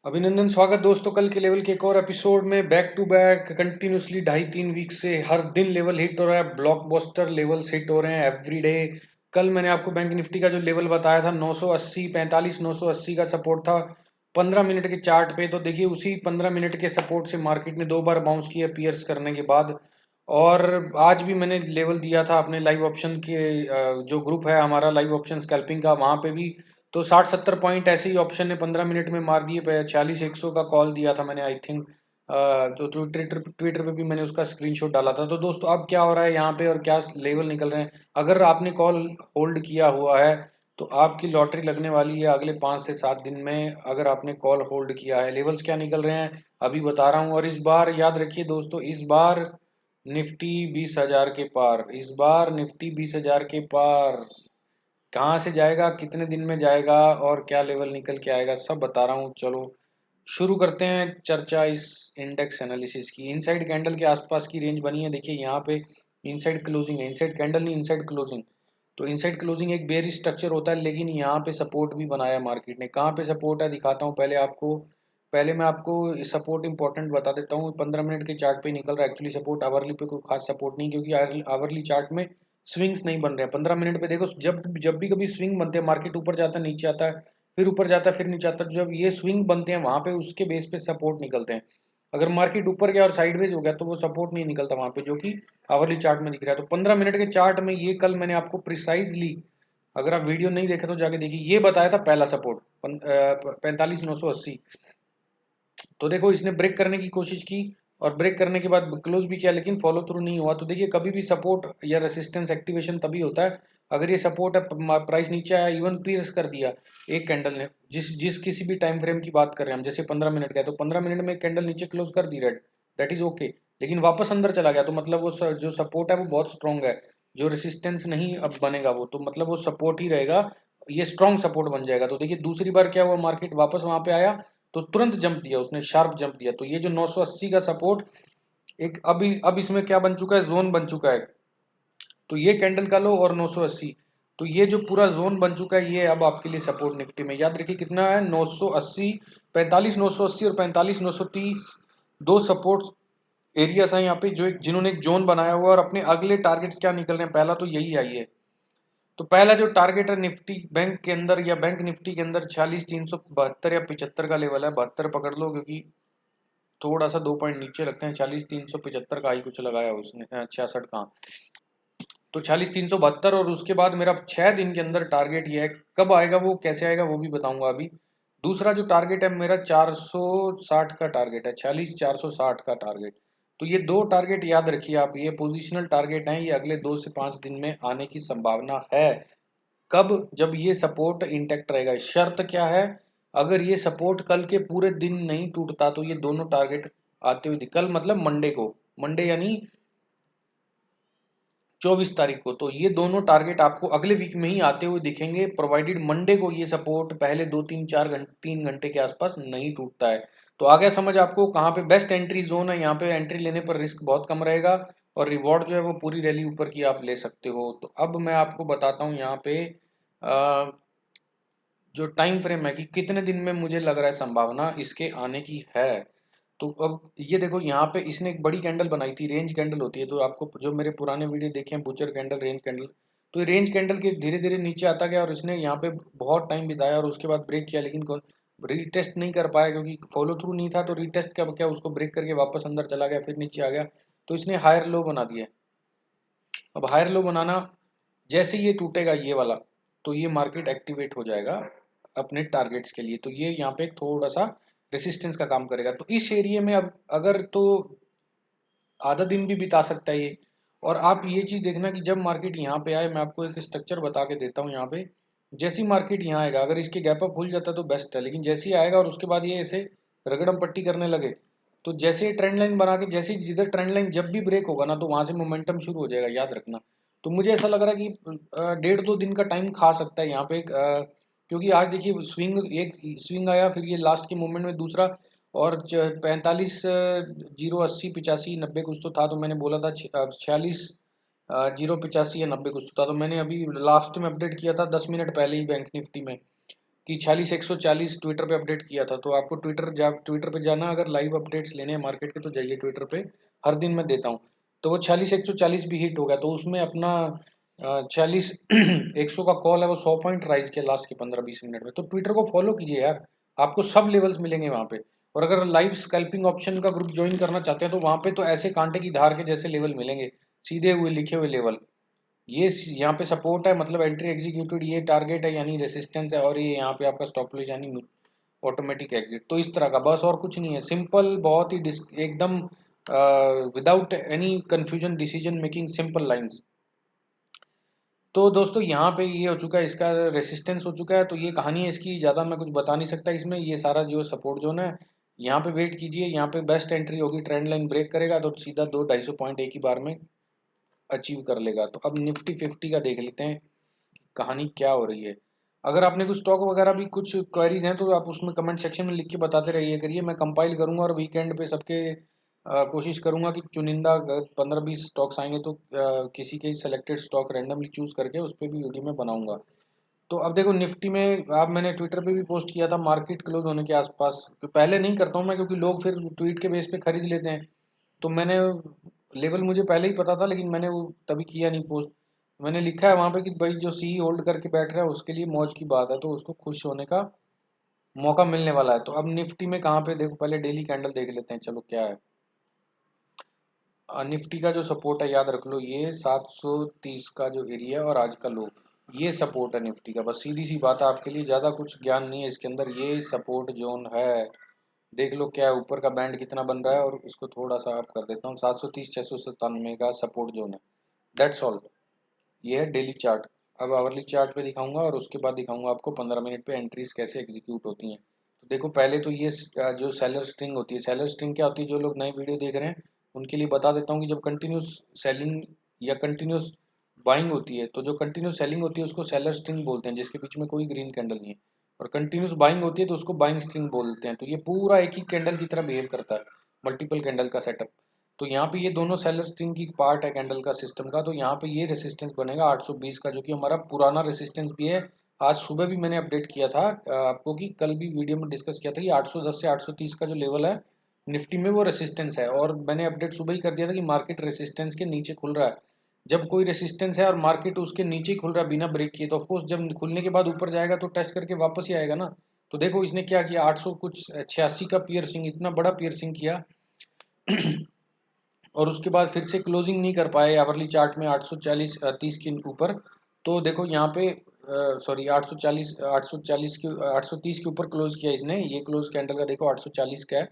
अभिनंदन, स्वागत दोस्तों। कल के लेवल के एक और एपिसोड में back to back continuously 2.5-3 week से हर दिन लेवल हिट हो रहा है। ब्लॉकबस्टर लेवल्स हिट हो रहे हैं एवरी डे। कल मैंने आपको बैंक निफ्टी का जो लेवल बताया था 980 45 980 का सपोर्ट था 15 मिनट के चार्ट पे। तो देखिए उसी 15 मिनट के सपोर्ट से मार्केट ने 2 बार बाउंस किया पियर्स करने के बाद। और आज भी मैंने लेवल दिया था अपने लाइव ऑप्शन के जो ग्रुप है हमारा लाइव ऑप्शन स्कैल्पिंग का, वहां पे भी तो 60-70 पॉइंट ऐसे ही ऑप्शन ने 15 मिनट में मार दिए। 46-100 का कॉल दिया था मैंने, आई थिंक। तो ट्विटर पे भी मैंने उसका स्क्रीनशॉट डाला था। तो दोस्तों अब क्या हो रहा है यहाँ पे और क्या लेवल निकल रहे हैं, अगर आपने कॉल होल्ड किया हुआ है तो आपकी लॉटरी लगने वाली है अगले 5 से 7 दिन में। अगर आपने कॉल होल्ड किया है, लेवल्स क्या निकल रहे हैं अभी बता रहा हूँ। और इस बार याद रखिए दोस्तों, इस बार निफ्टी 20,000 के पार, इस बार निफ्टी 20,000 के पार कहाँ से जाएगा, कितने दिन में जाएगा और क्या लेवल निकल के आएगा, सब बता रहा हूँ। चलो शुरू करते हैं चर्चा इस इंडेक्स एनालिसिस की। इनसाइड कैंडल के आसपास की रेंज बनी है, देखिए यहाँ पे इनसाइड क्लोजिंग है, इनसाइड कैंडल नहीं इनसाइड क्लोजिंग। तो इनसाइड क्लोजिंग एक बेयरिश स्ट्रक्चर होता है, लेकिन यहाँ पे सपोर्ट भी बनाया मार्केट ने। कहाँ पे सपोर्ट है दिखाता हूँ पहले आपको। पहले मैं आपको सपोर्ट इंपॉर्टेंट बता देता हूँ। 15 मिनट के चार्ट पे निकल रहा है एक्चुअली सपोर्ट, आवरली पे कोई खास सपोर्ट नहीं, क्योंकि आवरली चार्ट में स्विंग्स नहीं बन रहे हैं। 15 मिनट पे देखो, जब जब भी कभी स्विंग बनते हैं, मार्केट ऊपर जाता है नीचे आता है, फिर ऊपर जाता है फिर नीचे आता है, जब ये स्विंग बनते हैं वहां पे उसके बेस पे सपोर्ट निकलते हैं। अगर मार्केट ऊपर गया और साइडवेज हो गया तो वो सपोर्ट नहीं निकलता वहां पे, जो कि आवरली चार्ट में दिख रहा है। तो 15 मिनट के चार्ट में ये कल मैंने आपको प्रिसाइजली, अगर आप वीडियो नहीं देखे तो जाके देखिए, ये बताया था पहला सपोर्ट 45,980। तो देखो इसने ब्रेक करने की कोशिश की और ब्रेक करने के बाद क्लोज भी किया, लेकिन फॉलो थ्रू नहीं हुआ। तो देखिए कभी भी सपोर्ट या रेसिस्टेंस एक्टिवेशन तभी होता है अगर ये सपोर्ट है, प्राइस नीचे आया, इवन पीस कर दिया एक कैंडल ने, जिस जिस किसी भी टाइम फ्रेम की बात कर रहे हैं हम, जैसे 15 मिनट का है तो 15 मिनट में एक कैंडल नीचे क्लोज कर दी रेड, दैट इज ओके। लेकिन वापस अंदर चला गया तो मतलब वो जो सपोर्ट है वो बहुत स्ट्रांग है। जो रेसिस्टेंस नहीं अब बनेगा वो, तो मतलब वो सपोर्ट ही रहेगा, ये स्ट्रांग सपोर्ट बन जाएगा। तो देखिए दूसरी बार क्या हुआ, मार्केट वापस वहां पे आया तो तुरंत जंप दिया उसने, शार्प जंप दिया। तो ये जो 980 का सपोर्ट एक अभी अब इसमें क्या बन चुका है, जोन बन चुका है। तो ये कैंडल का लो और 980, तो ये जो पूरा जोन बन चुका है ये अब आपके लिए सपोर्ट निफ्टी में। याद रखिए कितना है, 980, 45,980 और 45,930, दो सपोर्ट एरियाज हैं यहाँ पे, जो जिन्होंने एक जोन बनाया हुआ है। और अपने अगले टारगेट्स क्या निकल रहे हैं, पहला तो यही आई है। तो पहला जो टारगेट है निफ्टी बैंक के अंदर या बैंक निफ्टी के अंदर 46,372 या 75 का लेवल है। 72 पकड़ लो, क्योंकि थोड़ा सा 2 पॉइंट नीचे रखते हैं। 46,375 का ही कुछ लगाया उसने, 66 का। तो 46,372, और उसके बाद मेरा 6 दिन के अंदर टारगेट ये है। कब आएगा वो, कैसे आएगा वो भी बताऊंगा अभी। दूसरा जो टारगेट है मेरा 460 का टारगेट है, 46,460 का टारगेट। तो ये दो टारगेट याद रखिए आप, ये पोजिशनल टारगेट हैं, ये अगले 2 से 5 दिन में आने की संभावना है। कब, जब ये सपोर्ट इंटेक्ट रहेगा। शर्त क्या है, अगर ये सपोर्ट कल के पूरे दिन नहीं टूटता तो ये दोनों टारगेट आते हुए कल मतलब मंडे को, मंडे यानी 24 तारीख को, तो ये दोनों टारगेट आपको अगले वीक में ही आते हुए दिखेंगे, प्रोवाइडेड मंडे को ये सपोर्ट पहले 2 3 4 घंटे 3 घंटे के आसपास नहीं टूटता है। तो आ गया समझ आपको कहाँ पे बेस्ट एंट्री जोन है। यहाँ पे एंट्री लेने पर रिस्क बहुत कम रहेगा और रिवॉर्ड जो है वो पूरी रैली ऊपर की आप ले सकते हो। तो अब मैं आपको बताता हूँ यहाँ पे जो टाइम फ्रेम है कि कितने दिन में मुझे लग रहा है संभावना इसके आने की है। तो अब ये देखो यहाँ पे इसने एक बड़ी कैंडल बनाई थी, रेंज कैंडल होती है। तो आपको जो मेरे पुराने वीडियो देखे हैं, बुचर कैंडल, रेंज कैंडल, तो ये रेंज कैंडल के धीरे धीरे नीचे आता गया और इसने यहाँ पे बहुत टाइम बिताया और उसके बाद ब्रेक किया, लेकिन रीटेस्ट नहीं कर पाया क्योंकि फॉलो थ्रू नहीं था। तो रीटेस्ट क्या क्या उसको ब्रेक करके वापस अंदर चला गया, फिर नीचे आ गया। तो इसने हायर लो बना दिया। अब हायर लो बनाना, जैसे ये टूटेगा ये वाला, तो ये मार्केट एक्टिवेट हो जाएगा अपने टारगेट्स के लिए। तो ये यहाँ पे एक थोड़ा सा रेसिस्टेंस का काम करेगा। तो इस एरिया में अब अगर तो आधा दिन भी बिता सकता है ये। और आप ये चीज देखना कि जब मार्केट यहाँ पे आए, मैं आपको एक स्ट्रक्चर बता के देता हूँ यहाँ पे। जैसी मार्केट यहाँ आएगा, अगर इसके गैप अप खुल जाता तो बेस्ट है, लेकिन जैसे ही आएगा और उसके बाद ये ऐसे रगड़म पट्टी करने लगे, तो जैसे ट्रेंड लाइन बना के, जैसे जिधर ट्रेंड लाइन जब भी ब्रेक होगा ना, तो वहां से मोमेंटम शुरू हो जाएगा, याद रखना। तो मुझे ऐसा लग रहा है कि 1.5-2 दिन का टाइम खा सकता है यहाँ पे, क्योंकि आज देखिए स्विंग, एक स्विंग आया, फिर ये लास्ट के मोमेंट में दूसरा, और 45 0 80 85 90 कुछ तो था। तो मैंने बोला था 46 0 85 या 90 कुछ तो था। तो मैंने अभी लास्ट में अपडेट किया था 10 मिनट पहले ही बैंक निफ्टी में। कि 46,140 ट्विटर पे अपडेट किया था। तो आपको ट्विटर पे जाना, अगर लाइव अपडेट्स लेने हैं मार्केट के तो जाइए ट्विटर पे, हर दिन मैं देता हूँ। तो वो 46,140 भी हिट हो गया, तो उसमें अपना 40,100 का कॉल है, वो 100 पॉइंट राइज किया लास्ट के 15-20 मिनट में। तो ट्विटर को फॉलो कीजिए यार, आपको सब लेवल्स मिलेंगे वहाँ पे। और अगर लाइव स्कैल्पिंग ऑप्शन का ग्रुप ज्वाइन करना चाहते हैं तो वहाँ पे तो ऐसे कांटे की धार के जैसे लेवल मिलेंगे, सीधे हुए लिखे हुए लेवल। यहाँ पे सपोर्ट है मतलब एंट्री एग्जीक्यूटेड, ये टारगेट है यानी रेसिस्टेंस है, और ये यहाँ पे आपका स्टॉप लॉस यानी ऑटोमेटिक एग्जिट। तो इस तरह का बस, और कुछ नहीं है, सिंपल, बहुत ही एकदम without any confusion, decision making, simple lines. तो दोस्तों यहाँ पे ये हो चुका है, इसका रेसिस्टेंस हो चुका है। तो ये कहानी है इसकी, ज़्यादा मैं कुछ बता नहीं सकता इसमें। ये सारा जो सपोर्ट जोन है, यहाँ पे वेट कीजिए, यहाँ पे बेस्ट एंट्री होगी, ट्रेंड लाइन ब्रेक करेगा तो सीधा 200-250 पॉइंट एक ही बार में अचीव कर लेगा। तो अब निफ्टी 50 का देख लेते हैं कहानी क्या हो रही है। अगर आपने कुछ स्टॉक वगैरह भी कुछ क्वेरीज हैं तो आप उसमें कमेंट सेक्शन में लिख के बताते रहिए करिए, मैं कंपाइल करूंगा और वीकेंड पे सबके कोशिश करूंगा कि चुनिंदा 15-20 स्टॉक्स आएंगे तो किसी के सिलेक्टेड स्टॉक रैंडमली चूज करके उस पर भी वीडियो में बनाऊंगा। तो अब देखो निफ्टी में, आप मैंने ट्विटर पे भी पोस्ट किया था मार्केट क्लोज होने के आसपास, पहले नहीं करता हूँ मैं क्योंकि लोग फिर ट्वीट के बेस पे खरीद लेते हैं। तो मैंने लेवल मुझे पहले ही पता था, लेकिन मैंने वो तभी किया नहीं पोस्ट। मैंने लिखा है वहाँ पे कि भाई जो सी होल्ड करके बैठ रहा है उसके लिए मौज की बात है, तो उसको खुश होने का मौका मिलने वाला है। तो अब निफ्टी में कहाँ पे देखो, पहले डेली कैंडल देख लेते हैं, चलो क्या है। निफ्टी का जो सपोर्ट है याद रख लो, ये 730 का जो एरिया है और आज का लो, ये सपोर्ट है निफ्टी का। बस सीधी सी बात है, आपके लिए ज़्यादा कुछ ज्ञान नहीं है इसके अंदर, ये सपोर्ट जोन है। देख लो क्या है, ऊपर का बैंड कितना बन रहा है, और इसको थोड़ा सा आप कर देता हूँ, 730-697 का सपोर्ट जोन है। That's all. ये है डेली चार्ट। अब आवरली चार्ट पे दिखाऊंगा और उसके बाद दिखाऊंगा आपको 15 मिनट पे एंट्रीज कैसे एग्जीक्यूट होती हैं। तो देखो पहले तो ये जो सेलर स्ट्रिंग होती है, सेलर स्ट्रिंग क्या होती है, जो लोग नए वीडियो देख रहे हैं उनके लिए बता देता हूँ कि जब कंटिन्यूस सेलिंग या कंटिन्यूस बाइंग होती है, तो जो कंटिन्यूस सेलिंग होती है उसको सेलर स्ट्रिंग बोलते हैं, जिसके बीच में कोई ग्रीन कैंडल नहीं है। और कंटिन्यूस बाइंग होती है तो उसको बाइंग स्ट्रिंग बोलते हैं। तो ये पूरा एक ही कैंडल की तरह बिहेव करता है, मल्टीपल कैंडल का सेटअप। तो यहाँ पे ये दोनों सेलर स्ट्रिंग की पार्ट है कैंडल का सिस्टम का। तो यहाँ पे ये रेसिस्टेंस बनेगा 820 का, जो कि हमारा पुराना रेसिस्टेंस भी है। आज सुबह भी मैंने अपडेट किया था आपको, कि कल भी वीडियो में डिस्कस किया था कि 810 से 830 का जो लेवल है निफ्टी में वो रेसिस्टेंस है। और मैंने अपडेट सुबह ही कर दिया था कि मार्केट रेसिस्टेंस के नीचे खुल रहा है। जब कोई रेसिस्टेंस है और मार्केट उसके नीचे ही खुल रहा है बिना ब्रेक किए, तो ऑफकोर्स जब खुलने के बाद ऊपर जाएगा तो टेस्ट करके वापस ही आएगा ना। तो देखो इसने क्या किया, 800 कुछ 86 का पियर्सिंग, इतना बड़ा पियर्सिंग किया और उसके बाद फिर से क्लोजिंग नहीं कर पाए आवरली चार्ट में 840 30 के ऊपर। तो देखो यहाँ पे सॉरी 840 के 830 के ऊपर क्लोज किया इसने, ये क्लोज कैंडल का देखो 840 का है।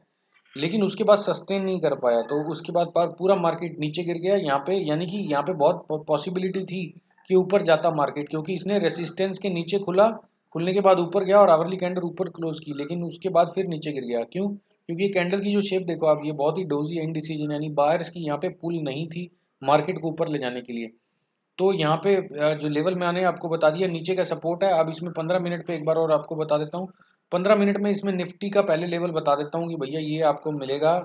लेकिन उसके बाद सस्टेन नहीं कर पाया, तो उसके बाद पूरा मार्केट नीचे गिर गया यहाँ पे। यानी कि यहाँ पे बहुत पॉसिबिलिटी थी कि ऊपर जाता मार्केट, क्योंकि इसने रेसिस्टेंस के नीचे खुला, खुलने के बाद ऊपर गया और आवरली कैंडल ऊपर क्लोज की, लेकिन उसके बाद फिर नीचे गिर गया। क्यों? क्योंकि ये कैंडल की जो शेप देखो आप, ये बहुत ही डोजी इनडिसीजन, यानी बायर्स की यहाँ पे पुल नहीं थी मार्केट को ऊपर ले जाने के लिए। तो यहाँ पे जो लेवल में आने आपको बता दिया, नीचे का सपोर्ट है। अब इसमें 15 मिनट पे एक बार और आपको बता देता हूँ, 15 मिनट में इसमें निफ्टी का पहले लेवल बता देता हूँ कि भैया ये आपको मिलेगा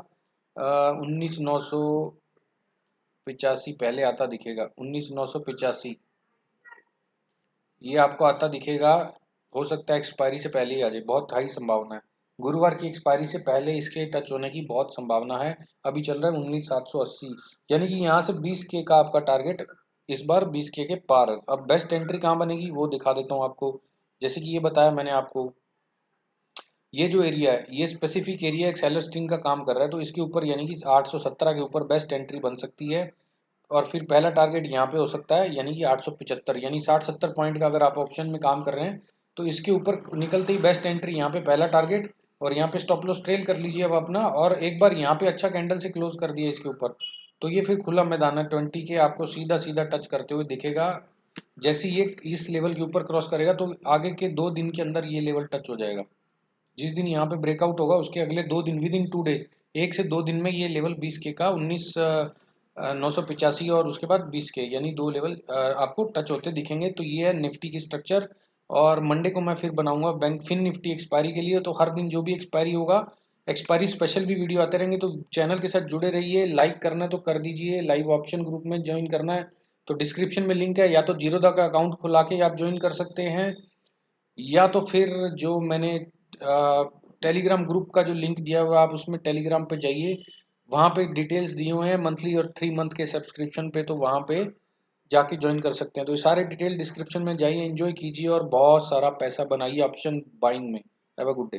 19,985, पहले आता दिखेगा 19,985, ये आपको आता दिखेगा। हो सकता है एक्सपायरी से पहले ही आ जाए, बहुत हाई संभावना है, गुरुवार की एक्सपायरी से पहले इसके टच होने की बहुत संभावना है। अभी चल रहा है 19,780, यानी कि यहाँ से 20K का आपका टारगेट, इस बार 20K के पार। अब बेस्ट एंट्री कहाँ बनेगी वो दिखा देता हूँ आपको। जैसे कि ये बताया मैंने आपको, ये जो एरिया है ये स्पेसिफिक एरिया एक सेलर स्ट्रिंग का काम कर रहा है, तो इसके ऊपर यानी कि 817 के ऊपर बेस्ट एंट्री बन सकती है। और फिर पहला टारगेट यहाँ पे हो सकता है, यानी कि 875, यानी 60-70 पॉइंट का अगर आप ऑप्शन में काम कर रहे हैं तो इसके ऊपर निकलते ही बेस्ट एंट्री यहाँ पे पहला टारगेट। और यहाँ पे स्टॉप लॉस ट्रेल कर लीजिए अब अपना, और एक बार यहाँ पे अच्छा कैंडल से क्लोज कर दिया इसके ऊपर, तो ये फिर खुला मैदान है 20 के आपको सीधा सीधा टच करते हुए दिखेगा। जैसे ये इस लेवल के ऊपर क्रॉस करेगा तो आगे के 2 दिन के अंदर ये लेवल टच हो जाएगा। जिस दिन यहाँ पे ब्रेकआउट होगा उसके अगले 2 दिन, विद इन 2 डेज, 1 से 2 दिन में ये लेवल 20K का 19,985 और उसके बाद 20K, यानी 2 लेवल आपको टच होते दिखेंगे। तो ये है निफ्टी की स्ट्रक्चर। और मंडे को मैं फिर बनाऊंगा बैंक फिन निफ्टी एक्सपायरी के लिए, तो हर दिन जो भी एक्सपायरी होगा, एक्सपायरी स्पेशल भी वीडियो आते रहेंगे। तो चैनल के साथ जुड़े रहिए, लाइक करना है तो कर दीजिए, लाइव ऑप्शन ग्रुप में ज्वाइन करना है तो डिस्क्रिप्शन में लिंक है, या तो जीरोधा का अकाउंट खुला के आप ज्वाइन कर सकते हैं, या तो फिर जो मैंने टेलीग्राम ग्रुप का जो लिंक दिया हुआ है, आप उसमें टेलीग्राम पे जाइए, वहाँ पे डिटेल्स दिए हुए हैं मंथली और 3 मंथ के सब्सक्रिप्शन पे, तो वहाँ पे जाके ज्वाइन कर सकते हैं। तो ये सारे डिटेल डिस्क्रिप्शन में जाइए, एंजॉय कीजिए और बहुत सारा पैसा बनाइए ऑप्शन बाइंग में। Have a good day.